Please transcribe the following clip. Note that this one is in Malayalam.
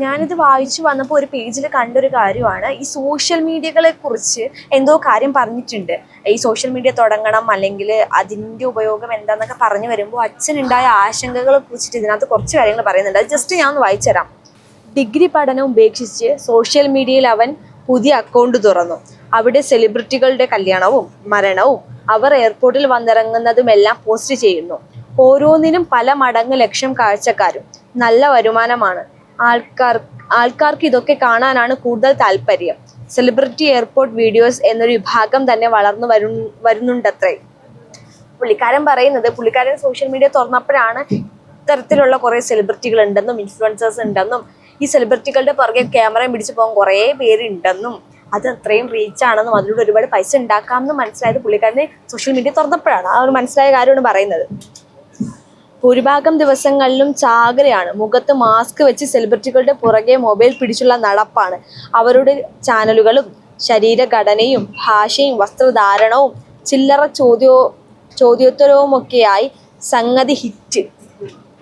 ഞാനിത് വായിച്ചു വന്നപ്പോൾ ഒരു പേജിൽ കണ്ടൊരു കാര്യമാണ് ഈ സോഷ്യൽ മീഡിയകളെ കുറിച്ച് എന്തോ കാര്യം പറഞ്ഞിട്ടുണ്ട്. ഈ സോഷ്യൽ മീഡിയ തുടങ്ങണം അല്ലെങ്കിൽ അതിൻ്റെ ഉപയോഗം എന്താണെന്നൊക്കെ പറഞ്ഞു വരുമ്പോൾ അച്ഛനുണ്ടായ ആശങ്കകളെ കുറിച്ചിട്ട് ഇതിനകത്ത് കുറച്ച് കാര്യങ്ങൾ പറയുന്നുണ്ട്. അത് ജസ്റ്റ് ഞാൻ ഒന്ന് വായിച്ചുതരാം. ഡിഗ്രി പഠനം ഉപേക്ഷിച്ച് സോഷ്യൽ മീഡിയയിൽ അവൻ പുതിയ അക്കൗണ്ട് തുറന്നു. അവിടെ സെലിബ്രിറ്റികളുടെ കല്യാണവും മരണവും അവർ എയർപോർട്ടിൽ വന്നിറങ്ങുന്നതുമെല്ലാം പോസ്റ്റ് ചെയ്യുന്നു. ഓരോന്നിനും പല മടങ്ങ് ലക്ഷം കാഴ്ചക്കാരും. നല്ല വരുമാനമാണ്. ആൾക്കാർക്ക് ഇതൊക്കെ കാണാനാണ് കൂടുതൽ താല്പര്യം. സെലിബ്രിറ്റി എയർപോർട്ട് വീഡിയോസ് എന്നൊരു വിഭാഗം തന്നെ വളർന്നു വരുന്നുണ്ടത്രേ. പുള്ളിക്കാരൻ പറയുന്നത് പുള്ളിക്കാരൻ സോഷ്യൽ മീഡിയ തുറന്നപ്പോഴാണ് ഇത്തരത്തിലുള്ള കുറേ സെലിബ്രിറ്റികൾ ഉണ്ടെന്നും ഇൻഫ്ലുവൻസേഴ്സ് ഉണ്ടെന്നും ഈ സെലിബ്രിറ്റികളുടെ പുറകെ ക്യാമറയും പിടിച്ചു പോകാൻ കുറേ പേരുണ്ടെന്നും അത് അത്രയും റീച്ചാണെന്നും അതിലൂടെ ഒരുപാട് പൈസ ഉണ്ടാക്കാമെന്നും മനസ്സിലായത് പുള്ളിക്കാരനെ സോഷ്യൽ മീഡിയ തുറന്നപ്പോഴാണ്. ആ ഒരു മനസ്സിലായ കാര്യമാണ് പറയുന്നത്. ഭൂരിഭാഗം ദിവസങ്ങളിലും ചാകരയാണ്. മുഖത്ത് മാസ്ക് വെച്ച് സെലിബ്രിറ്റികളുടെ പുറകെ മൊബൈൽ പിടിച്ചുള്ള നടപ്പാണ്. അവരുടെ ചാനലുകളും ശരീരഘടനയും ഭാഷയും വസ്ത്രധാരണവും ചില്ലറ ചോദ്യോത്തരവുമൊക്കെയായി സംഗതി ഹിറ്റ്.